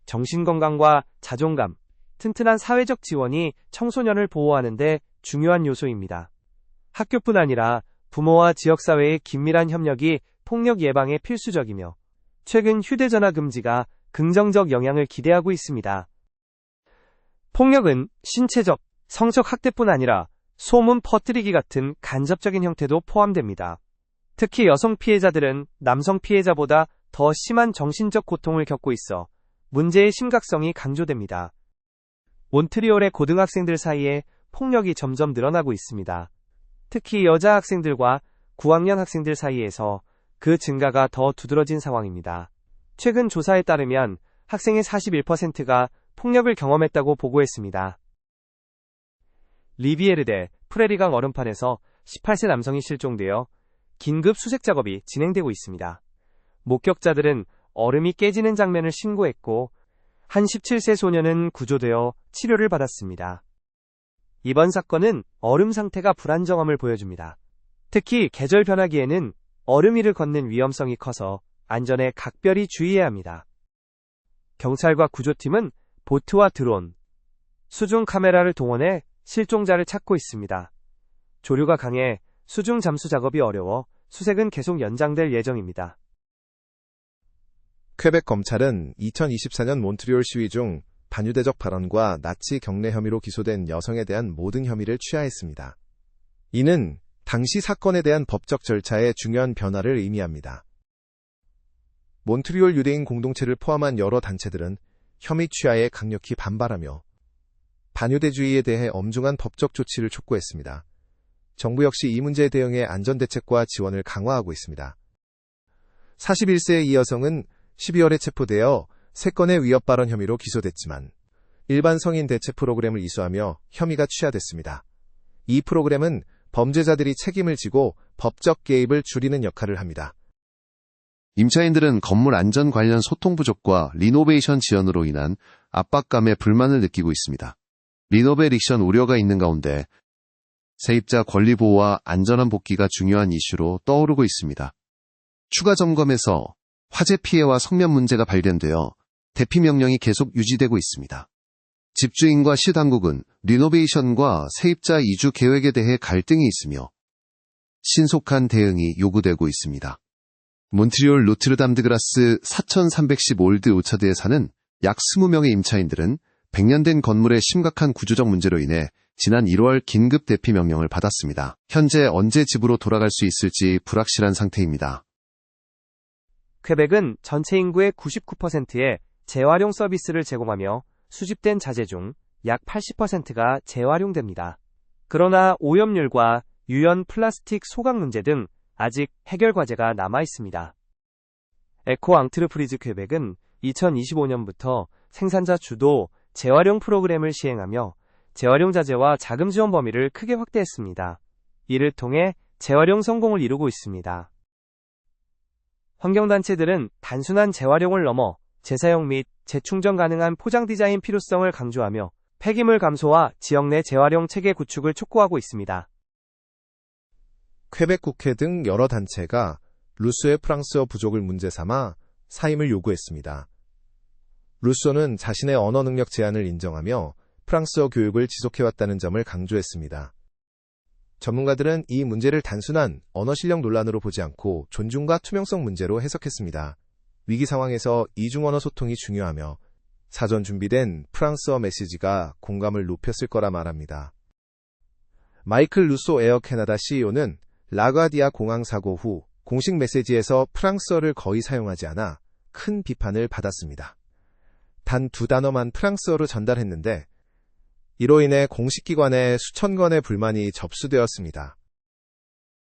정신건강과 자존감, 튼튼한 사회적 지원이 청소년을 보호하는 데 중요한 요소입니다. 학교뿐 아니라 부모와 지역사회의 긴밀한 협력이 폭력 예방에 필수적이며 최근 휴대전화 금지가 긍정적 영향을 기대하고 있습니다. 폭력은 신체적, 성적 학대뿐 아니라 소문 퍼뜨리기 같은 간접적인 형태도 포함됩니다. 특히 여성 피해자들은 남성 피해자보다 더 심한 정신적 고통을 겪고 있어 문제의 심각성이 강조됩니다. 몬트리올의 고등학생들 사이에 폭력이 점점 늘어나고 있습니다. 특히 여자 학생들과 9학년 학생들 사이에서 그 증가가 더 두드러진 상황입니다. 최근 조사에 따르면 학생의 41%가 폭력을 경험했다고 보고했습니다. 리비에르대 프레리강 얼음판에서 18세 남성이 실종되어 긴급 수색 작업이 진행되고 있습니다. 목격자들은 얼음이 깨지는 장면을 신고했고 한 17세 소년은 구조되어 치료를 받았습니다. 이번 사건은 얼음 상태가 불안정함을 보여줍니다. 특히 계절 변화기에는 얼음 위를 걷는 위험성이 커서 안전에 각별히 주의해야 합니다. 경찰과 구조팀은 보트와 드론, 수중 카메라를 동원해 실종자를 찾고 있습니다. 조류가 강해 수중 잠수 작업이 어려워 수색은 계속 연장될 예정입니다. 퀘벡 검찰은 2024년 몬트리올 시위 중 반유대적 발언과 나치 경례 혐의로 기소된 여성에 대한 모든 혐의를 취하했습니다. 이는 당시 사건에 대한 법적 절차의 중요한 변화를 의미합니다. 몬트리올 유대인 공동체를 포함한 여러 단체들은 혐의 취하에 강력히 반발하며 반유대주의에 대해 엄중한 법적 조치를 촉구했습니다. 정부 역시 이 문제에 대응해 안전대책과 지원을 강화하고 있습니다. 41세의 이 여성은 12월에 체포되어 3건의 위협 발언 혐의로 기소됐지만 일반 성인 대체 프로그램을 이수하며 혐의가 취하됐습니다. 이 프로그램은 범죄자들이 책임을 지고 법적 개입을 줄이는 역할을 합니다. 임차인들은 건물 안전 관련 소통 부족과 리노베이션 지연으로 인한 압박감에 불만을 느끼고 있습니다. 리노베이션 우려가 있는 가운데 세입자 권리 보호와 안전한 복귀가 중요한 이슈로 떠오르고 있습니다. 추가 점검에서 화재 피해와 성면 문제가 발견되어 대피 명령이 계속 유지되고 있습니다. 집주인과 시당국은 리노베이션과 세입자 이주 계획에 대해 갈등이 있으며 신속한 대응이 요구되고 있습니다. 몬트리올 노트르담드그라스 4310 올드 오처드에 사는 약 20명의 임차인들은 100년 된 건물의 심각한 구조적 문제로 인해 지난 1월 긴급 대피 명령을 받았습니다. 현재 언제 집으로 돌아갈 수 있을지 불확실한 상태입니다. 퀘벡은 전체 인구의 99%의 재활용 서비스를 제공하며 수집된 자재 중 약 80%가 재활용됩니다. 그러나 오염률과 유연 플라스틱 소각 문제 등 아직 해결 과제가 남아 있습니다. 에코 앙트르프리즈 퀘벡은 2025년부터 생산자 주도 재활용 프로그램을 시행하며 재활용 자재와 자금 지원 범위를 크게 확대했습니다. 이를 통해 재활용 성공을 이루고 있습니다. 환경단체들은 단순한 재활용을 넘어 재사용 및 재충전 가능한 포장 디자인 필요성을 강조하며 폐기물 감소와 지역 내 재활용 체계 구축을 촉구하고 있습니다. 퀘벡 국회 등 여러 단체가 루소의 프랑스어 부족을 문제 삼아 사임을 요구했습니다. 루소는 자신의 언어 능력 제한을 인정하며 프랑스어 교육을 지속해왔다는 점을 강조했습니다. 전문가들은 이 문제를 단순한 언어 실력 논란으로 보지 않고 존중과 투명성 문제로 해석했습니다. 위기 상황에서 이중언어 소통이 중요하며 사전 준비된 프랑스어 메시지가 공감을 높였을 거라 말합니다. 마이클 루소 에어 캐나다 CEO는 라과디아 공항 사고 후 공식 메시지에서 프랑스어를 거의 사용하지 않아 큰 비판을 받았습니다. 단 2단어만 프랑스어로 전달했는데 이로 인해 공식 기관에 수천 건의 불만이 접수되었습니다.